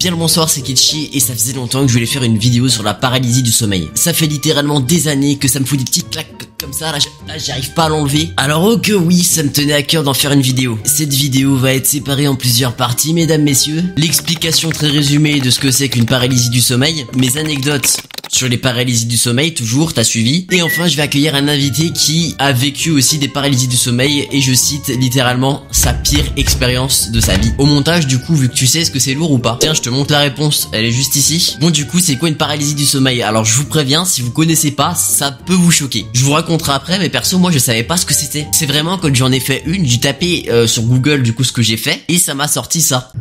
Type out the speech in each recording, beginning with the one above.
Bien le bonsoir, c'est Ketchi et ça faisait longtemps que je voulais faire une vidéo sur la paralysie du sommeil. Ça fait littéralement des années que ça me fout des petites claques comme ça, là j'arrive pas à l'enlever. Alors oh que oui, ça me tenait à cœur d'en faire une vidéo. Cette vidéo va être séparée en plusieurs parties, mesdames, messieurs. L'explication très résumée de ce que c'est qu'une paralysie du sommeil, mes anecdotes sur les paralysies du sommeil, toujours, t'as suivi. Et enfin, je vais accueillir un invité qui a vécu aussi des paralysies du sommeil et je cite littéralement sa pire expérience de sa vie. Au montage, du coup, vu que tu sais, est-ce que c'est lourd ou pas? Tiens, je te montre la réponse, elle est juste ici. Bon, du coup, c'est quoi une paralysie du sommeil? Alors, je vous préviens, si vous connaissez pas, ça peut vous choquer. Je vous raconterai après, mais perso, moi, je savais pas ce que c'était. C'est vraiment quand j'en ai fait une, j'ai tapé sur Google, du coup, ce que j'ai fait et ça m'a sorti ça.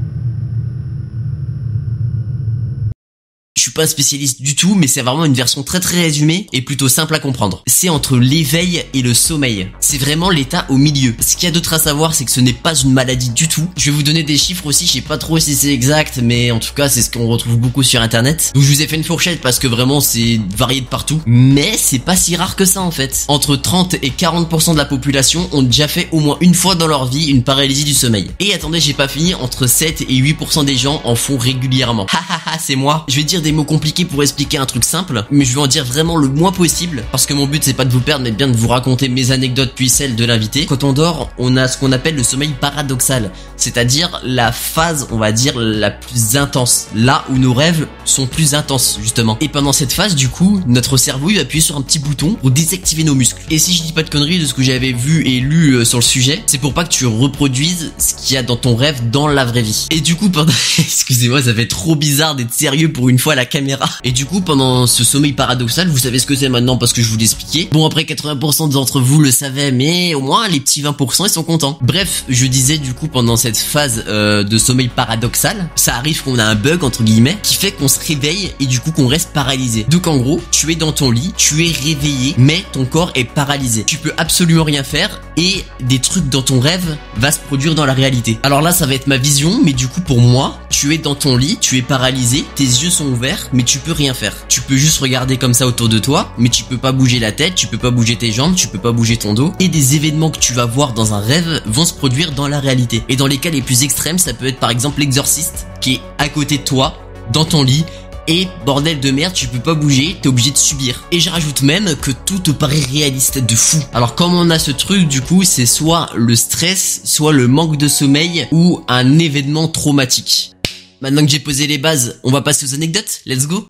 Je suis pas spécialiste du tout, mais c'est vraiment une version très résumée et plutôt simple à comprendre. C'est entre l'éveil et le sommeil. C'est vraiment l'état au milieu. Ce qu'il y a d'autre à savoir, c'est que ce n'est pas une maladie du tout. Je vais vous donner des chiffres aussi, je sais pas trop si c'est exact, mais en tout cas, c'est ce qu'on retrouve beaucoup sur internet. Donc je vous ai fait une fourchette parce que vraiment c'est varié de partout. Mais c'est pas si rare que ça en fait. Entre 30 et 40% de la population ont déjà fait au moins une fois dans leur vie une paralysie du sommeil. Et attendez, j'ai pas fini, entre 7 et 8% des gens en font régulièrement. Hahaha, c'est moi. Je vais dire des mots compliqués pour expliquer un truc simple, mais je vais en dire vraiment le moins possible parce que mon but c'est pas de vous perdre mais bien de vous raconter mes anecdotes puis celles de l'invité. Quand on dort, on a ce qu'on appelle le sommeil paradoxal, c'est-à-dire la phase, on va dire, la plus intense, là où nos rêves sont plus intenses justement. Et pendant cette phase, du coup, notre cerveau il va appuyer sur un petit bouton pour désactiver nos muscles. Et si je dis pas de conneries de ce que j'avais vu et lu sur le sujet, c'est pour pas que tu reproduises ce qu'il y a dans ton rêve dans la vraie vie. Et du coup, pendant excusez-moi, ça fait trop bizarre d'être sérieux pour une fois à la caméra. Et du coup, pendant ce sommeil paradoxal, vous savez ce que c'est maintenant parce que je vous l'ai expliqué. Bon, après 80% d'entre vous le savaient, mais au moins les petits 20% ils sont contents. Bref, je disais du coup pendant cette phase de sommeil paradoxal, ça arrive qu'on a un bug entre guillemets qui fait qu'on se réveille et du coup qu'on reste paralysé. Donc en gros, tu es dans ton lit, tu es réveillé, mais ton corps est paralysé. Tu peux absolument rien faire et des trucs dans ton rêve va se produire dans la réalité. Alors là, ça va être ma vision, mais du coup pour moi, tu es dans ton lit, tu es paralysé, tes yeux sont ouverts, mais tu peux rien faire. Tu peux juste regarder comme ça autour de toi, mais tu peux pas bouger la tête, tu peux pas bouger tes jambes, tu peux pas bouger ton dos. Et des événements que tu vas voir dans un rêve vont se produire dans la réalité. Et dans les cas les plus extrêmes, ça peut être par exemple l'exorciste qui est à côté de toi, dans ton lit, et bordel de merde, tu peux pas bouger, t'es obligé de subir. Et je rajoute même que tout te paraît réaliste de fou. Alors comme on a ce truc, du coup, c'est soit le stress, soit le manque de sommeil, ou un événement traumatique. Maintenant que j'ai posé les bases, on va passer aux anecdotes. Let's go.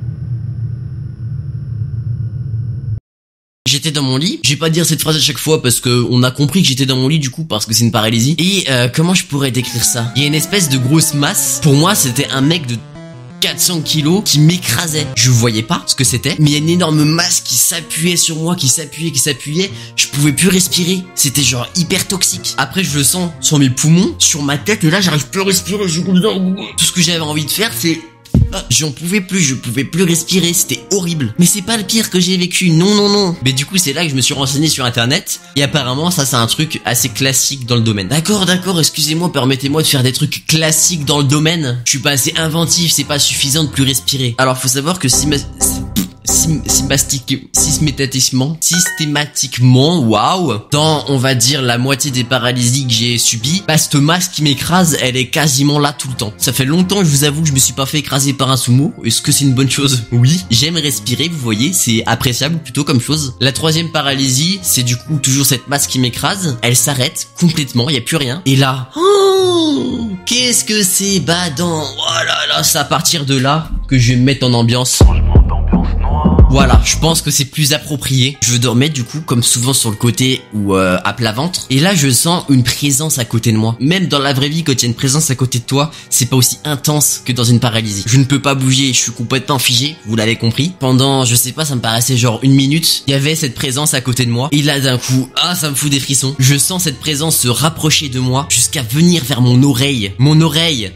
J'étais dans mon lit, je vais pas dire cette phrase à chaque fois parce que on a compris que j'étais dans mon lit du coup parce que c'est une paralysie. Et comment je pourrais décrire ça? Il y a une espèce de grosse masse. Pour moi, c'était un mec de 400 kilos qui m'écrasait. Je voyais pas ce que c'était, mais il y a une énorme masse qui s'appuyait sur moi, qui s'appuyait. Je pouvais plus respirer. C'était genre hyper toxique. Après, je le sens sur mes poumons, sur ma tête, et là, j'arrive plus à respirer. Tout ce que j'avais envie de faire, c'est... J'en pouvais plus, je pouvais plus respirer, c'était horrible. Mais c'est pas le pire que j'ai vécu, non. Mais du coup, c'est là que je me suis renseigné sur internet, et apparemment, ça c'est un truc assez classique dans le domaine. D'accord, excusez-moi, permettez-moi de faire des trucs classiques dans le domaine. Je suis pas assez inventif, c'est pas suffisant de plus respirer. Alors, faut savoir que systématiquement, waouh, dans, on va dire, la moitié des paralysies que j'ai subies, bah, cette masse qui m'écrase, elle est quasiment là tout le temps. Ça fait longtemps, je vous avoue, que je me suis pas fait écraser par un sumo. Est-ce que c'est une bonne chose? Oui. J'aime respirer, vous voyez, c'est appréciable plutôt comme chose. La troisième paralysie, c'est du coup toujours cette masse qui m'écrase. Elle s'arrête complètement, y a plus rien. Et là, oh, qu'est-ce que c'est badant. Oh là là, c'est à partir de là que je vais me mettre en ambiance. Voilà, je pense que c'est plus approprié. Je dormais du coup comme souvent sur le côté ou à plat ventre. Et là je sens une présence à côté de moi. Même dans la vraie vie, quand il y a une présence à côté de toi, c'est pas aussi intense que dans une paralysie. Je ne peux pas bouger, je suis complètement figé, vous l'avez compris. Pendant, je sais pas, ça me paraissait genre une minute, il y avait cette présence à côté de moi. Et là d'un coup, ça me fout des frissons. Je sens cette présence se rapprocher de moi jusqu'à venir vers mon oreille.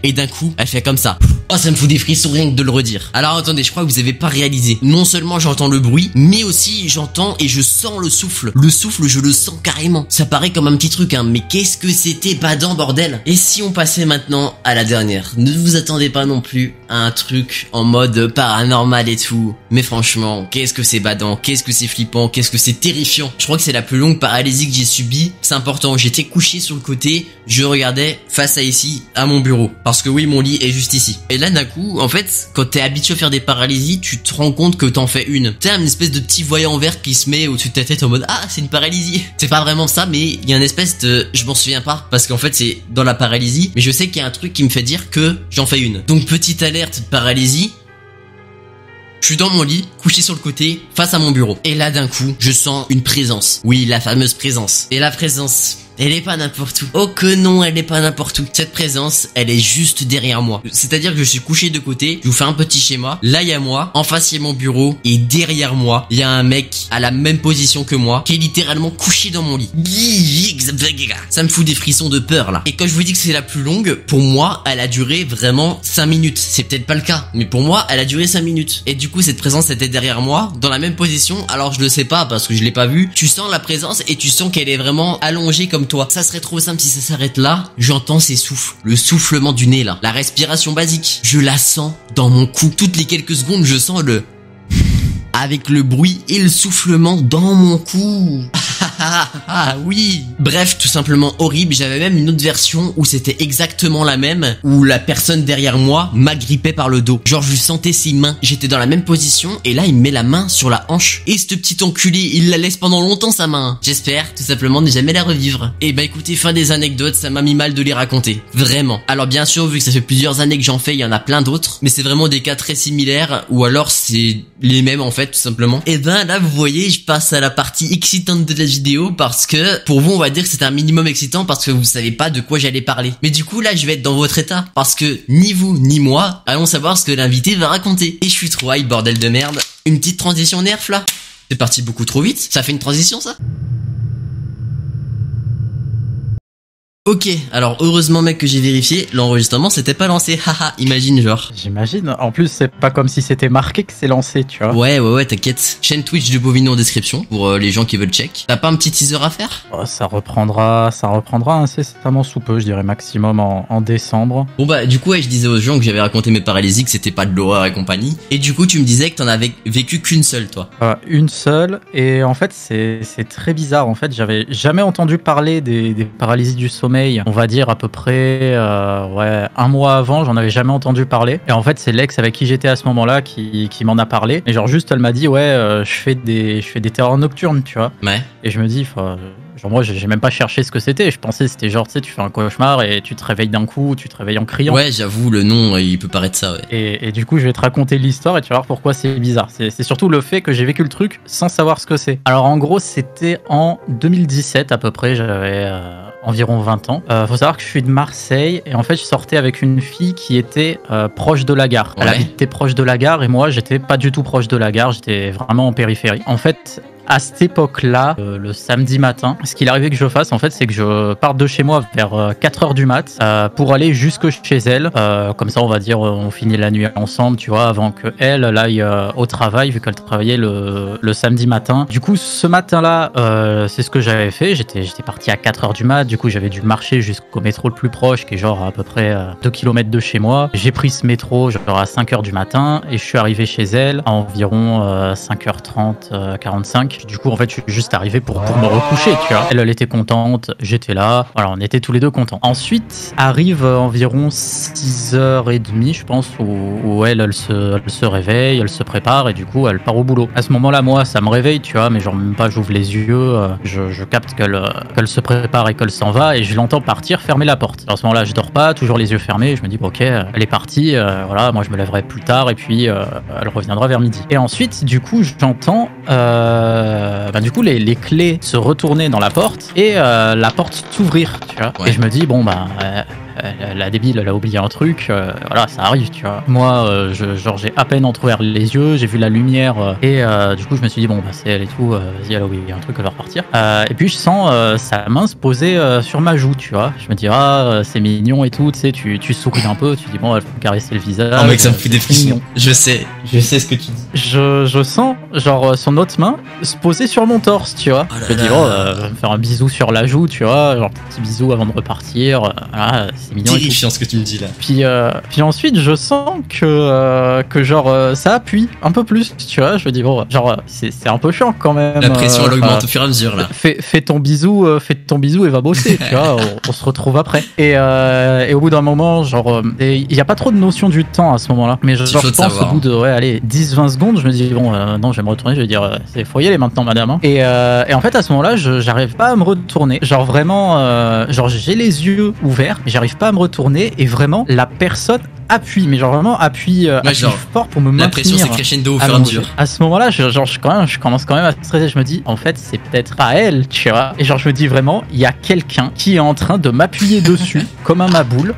Et d'un coup, elle fait comme ça. Ça me fout des frissons rien que de le redire. Alors attendez, je crois que vous avez pas réalisé. Non seulement j'entends le bruit, mais aussi j'entends et je sens le souffle. Le souffle, je le sens carrément. Ça paraît comme un petit truc, hein, mais qu'est-ce que c'était badant, bordel. Et si on passait maintenant à la dernière? Ne vous attendez pas non plus à un truc en mode paranormal et tout. Mais franchement, qu'est-ce que c'est badant, qu'est-ce que c'est flippant, qu'est-ce que c'est terrifiant. Je crois que c'est la plus longue paralysie que j'ai subie. C'est important, j'étais couché sur le côté, je regardais face à ici, à mon bureau. Parce que oui, mon lit est juste ici. Et là, d'un coup, en fait, quand t'es habitué à faire des paralysies, tu te rends compte que t'en fais une. T'as une espèce de petit voyant vert qui se met au-dessus de ta tête en mode ah, c'est une paralysie. C'est pas vraiment ça, mais il y a une espèce de, je m'en souviens pas, parce qu'en fait c'est dans la paralysie, mais je sais qu'il y a un truc qui me fait dire que j'en fais une. Donc petite alerte de paralysie. Je suis dans mon lit, couché sur le côté, face à mon bureau. Et là, d'un coup, je sens une présence. Oui, la fameuse présence. Et la présence, elle est pas n'importe où. Oh que non, elle est pas n'importe où. Cette présence, elle est juste derrière moi. C'est-à-dire que je suis couché de côté, je vous fais un petit schéma. Là, il y a moi, en face, il y a mon bureau, et derrière moi, il y a un mec à la même position que moi, qui est littéralement couché dans mon lit. Ça me fout des frissons de peur, là. Et quand je vous dis que c'est la plus longue, pour moi, elle a duré vraiment 5 minutes. C'est peut-être pas le cas, mais pour moi, elle a duré 5 minutes. Et du coup, cette présence était derrière moi, dans la même position. Alors, je le sais pas, parce que je l'ai pas vue. Tu sens la présence, et tu sens qu'elle est vraiment allongée comme toi. Ça serait trop simple si ça s'arrête là. J'entends ses souffles, le soufflement du nez là, la respiration basique. Je la sens dans mon cou. Toutes les quelques secondes, je sens le avec le bruit et le soufflement dans mon cou. Ah oui. Bref, tout simplement horrible. J'avais même une autre version où c'était exactement la même, où la personne derrière moi m'agrippait par le dos. Genre je sentais ses mains. J'étais dans la même position et là il me met la main sur la hanche. Et ce petit enculé, il la laisse pendant longtemps sa main. J'espère tout simplement ne jamais la revivre. Et bah écoutez, fin des anecdotes, ça m'a mis mal de les raconter. Vraiment. Alors bien sûr, vu que ça fait plusieurs années que j'en fais, il y en a plein d'autres. Mais c'est vraiment des cas très similaires ou alors c'est les mêmes en fait tout simplement. Et ben là vous voyez, je passe à la partie excitante de la vidéo parce que pour vous on va dire que c'est un minimum excitant parce que vous savez pas de quoi j'allais parler. Mais du coup là je vais être dans votre état parce que ni vous ni moi allons savoir ce que l'invité va raconter. Et je suis trop high, bordel de merde. Une petite transition nerf là. C'est parti beaucoup trop vite. Ça fait une transition ça? Ok, alors heureusement mec que j'ai vérifié, l'enregistrement s'était pas lancé, haha, imagine genre. J'imagine, en plus c'est pas comme si c'était marqué que c'est lancé, tu vois. Ouais, t'inquiète. Chaîne Twitch de Bovino en description, pour les gens qui veulent check. T'as pas un petit teaser à faire? Oh, ça reprendra incessamment sous peu, je dirais maximum en décembre. Bon bah du coup ouais, je disais aux gens que j'avais raconté mes paralysies, que c'était pas de l'horreur et compagnie. Et du coup tu me disais que t'en avais vécu qu'une seule toi. Une seule, et en fait c'est très bizarre, en fait j'avais jamais entendu parler des paralysies du sommeil. On va dire à peu près un mois avant, j'en avais jamais entendu parler. Et en fait, c'est l'ex avec qui j'étais à ce moment-là qui m'en a parlé. Et genre juste, elle m'a dit je fais des terreurs nocturnes, tu vois. Ouais. Et je me dis, genre moi, j'ai même pas cherché ce que c'était. Je pensais c'était genre, tu sais, tu fais un cauchemar et tu te réveilles d'un coup, tu te réveilles en criant. Ouais, j'avoue, le nom, il peut paraître ça, ouais. Et du coup, je vais te raconter l'histoire et tu vas voir pourquoi c'est bizarre. C'est surtout le fait que j'ai vécu le truc sans savoir ce que c'est. Alors en gros, c'était en 2017 à peu près, j'avais environ 20 ans. Faut savoir que je suis de Marseille et en fait, je sortais avec une fille qui était proche de la gare. Elle habitait proche de la gare et moi, j'étais pas du tout proche de la gare, j'étais vraiment en périphérie. En fait, à cette époque-là, le samedi matin, ce qu'il arrivait que je fasse, en fait, c'est que je parte de chez moi vers 4h du mat pour aller jusque chez elle. Comme ça, on va dire, on finit la nuit ensemble, tu vois, avant qu'elle aille au travail, vu qu'elle travaillait le samedi matin. Du coup, ce matin-là, c'est ce que j'avais fait. J'étais parti à 4h du mat. Du coup, j'avais dû marcher jusqu'au métro le plus proche, qui est genre à peu près 2 km de chez moi. J'ai pris ce métro genre à 5h du matin et je suis arrivé chez elle à environ 5h30, 45. Du coup, en fait, je suis juste arrivé pour me recoucher, tu vois. Elle était contente, j'étais là. Voilà, on était tous les deux contents. Ensuite, arrive environ 6h30, je pense, où elle se réveille, elle se prépare et du coup, elle part au boulot. À ce moment-là, moi, ça me réveille, tu vois, mais genre même pas, j'ouvre les yeux, je capte qu'elle se prépare et qu'elle s'en va et je l'entends partir, fermer la porte. À ce moment-là, je dors pas, toujours les yeux fermés. Je me dis, bon, ok, elle est partie, voilà, moi, je me lèverai plus tard et puis elle reviendra vers midi. Et ensuite, du coup, j'entends du coup les clés se retourner dans la porte et la porte s'ouvrir, tu vois. Ouais. Et je me dis bon la débile, elle a oublié un truc, voilà, ça arrive, tu vois. Moi, j'ai à peine entrouvert les yeux, j'ai vu la lumière, et du coup, je me suis dit, bon, bah, c'est elle et tout, vas-y, elle a oublié un truc, elle va repartir. Et puis, je sens sa main se poser sur ma joue, tu vois. Je me dis, c'est mignon et tout, tu sais, tu souris un peu, tu dis, bon, elle va me caresser le visage. Oh, mec, ça me fout des frissons. Je sais ce que tu dis. Je sens, genre, son autre main se poser sur mon torse, tu vois. Je me dis, je vais me faire un bisou sur la joue, tu vois, genre, petit bisou avant de repartir. Voilà, c'est mignon. Terrifiant ce que tu me dis là. Puis ensuite, je sens que genre, ça appuie un peu plus, tu vois. Je me dis, bon, genre, c'est un peu chiant quand même. La pression, elle augmente au fur et à mesure là. Fais ton bisou et va bosser, tu vois. On se retrouve après. Et au bout d'un moment, genre, il n'y a pas trop de notion du temps à ce moment-là. Mais genre, je pense au bout de, allez, 10-20 secondes, je me dis, bon, non, je vais me retourner, je vais dire, faut y aller maintenant, madame. Hein. Et en fait, à ce moment-là, j'arrive pas à me retourner. Genre, vraiment, genre, j'ai les yeux ouverts, mais j'arrive pas à me retourner. Et vraiment, la personne appuie, mais genre vraiment appuie fort pour me maintenir. L'impression c'est crescendo au fur et à mesure. À ce moment-là, je commence quand même à stresser. Je me dis, en fait, c'est peut-être pas elle, tu vois. Et genre, je me dis vraiment, il y a quelqu'un qui est en train de m'appuyer dessus comme un maboule.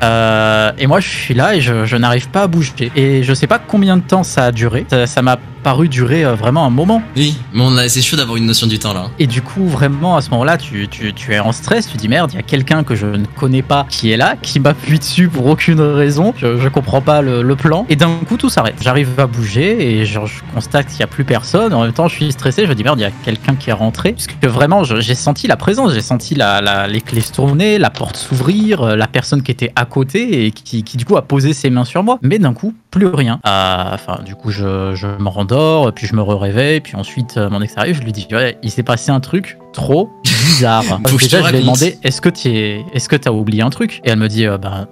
Et moi, je suis là et je n'arrive pas à bouger. Et je sais pas combien de temps ça a duré. Ça m'a paru durer vraiment un moment. Oui, mais c'est chaud d'avoir une notion du temps là. Et du coup, vraiment, à ce moment-là, tu es en stress. Tu dis merde, il y a quelqu'un que je ne connais pas qui est là, qui m'appuie dessus pour aucune raison. Je comprends pas le plan. Et d'un coup, tout s'arrête. J'arrive à bouger et genre, je constate qu'il y a plus personne. En même temps, je suis stressé. Je me dis merde, il y a quelqu'un qui est rentré. Parce que vraiment, j'ai senti la présence. J'ai senti les clés se tourner, la porte s'ouvrir, la personne qui était à côté et qui du coup a posé ses mains sur moi. Mais d'un coup, plus rien. Enfin, du coup, je me rendors, puis je me réveille, puis ensuite, mon ex arrive, je lui dis, ouais, il s'est passé un truc trop bizarre. Déjà, je lui ai demandé, est-ce que t'as oublié un truc? Et elle me dit,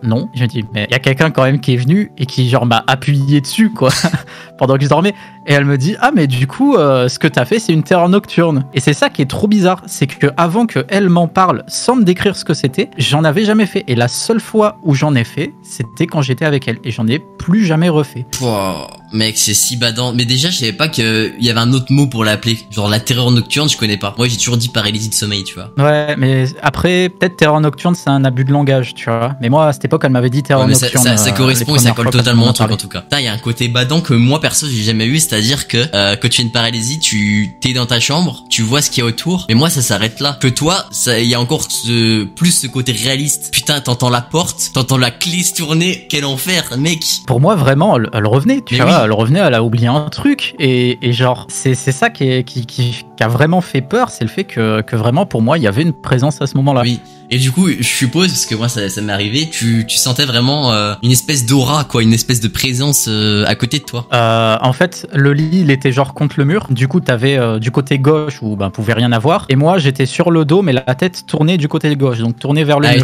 non. Je me dis, mais il y a quelqu'un quand même qui est venu et qui, genre, m'a appuyé dessus, quoi, pendant que je dormais. Et elle me dit, mais du coup, ce que t'as fait, c'est une terreur nocturne. Et c'est ça qui est trop bizarre, c'est que avant qu'elle m'en parle, sans me décrire ce que c'était, j'en avais jamais fait. Et la seule fois où j'en ai fait, c'était quand j'étais avec elle. Et j'en ai plus jamais refait. Wow, mec, c'est si badant. Mais déjà, je savais pas qu'il y avait un autre mot pour l'appeler. Genre la terreur nocturne, je connais pas. Moi, j'ai toujours dit paralysie de sommeil, tu vois. Ouais, mais après, peut-être terreur nocturne, c'est un abus de langage, tu vois. Mais moi, à cette époque, elle m'avait dit terreur nocturne. Ça correspond et ça colle totalement au truc, en tout cas. Il y a un côté badant que moi, perso, j'ai jamais eu. C'est-à-dire que tu as une paralysie, t'es dans ta chambre, tu vois ce qu'il y a autour. Mais moi, ça s'arrête là. Que toi, il y a encore plus ce côté réaliste. Putain, t'entends la porte, t'entends la clé se tourner. Quel enfer, mec. Pour moi, vraiment, elle revenait, tu vois. Oui. Elle revenait, elle a oublié un truc. Et genre, c'est ça qui a vraiment fait peur. C'est le fait que vraiment, pour moi, il y avait une présence à ce moment-là. Oui. Et du coup, je suppose, parce que moi ça m'est arrivé, tu sentais vraiment une espèce d'aura, quoi, une espèce de présence à côté de toi. En fait, le lit, il était genre contre le mur. Du coup, t'avais du côté gauche où pouvait rien avoir. Et moi, j'étais sur le dos, mais la tête tournée du côté gauche, donc tournée vers le mur.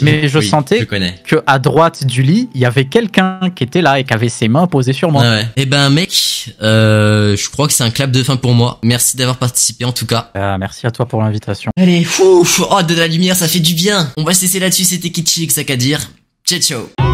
Mais je sentais que à droite du lit, il y avait quelqu'un qui était là et qui avait ses mains posées sur moi. Ah ouais. Eh ben, mec, je crois que c'est un clap de fin pour moi. Merci d'avoir participé en tout cas. Merci à toi pour l'invitation. Allez, de la lumière, ça fait du bien. On va se laisser là-dessus, c'était Kitchi avec Sakadir. Ciao, ciao.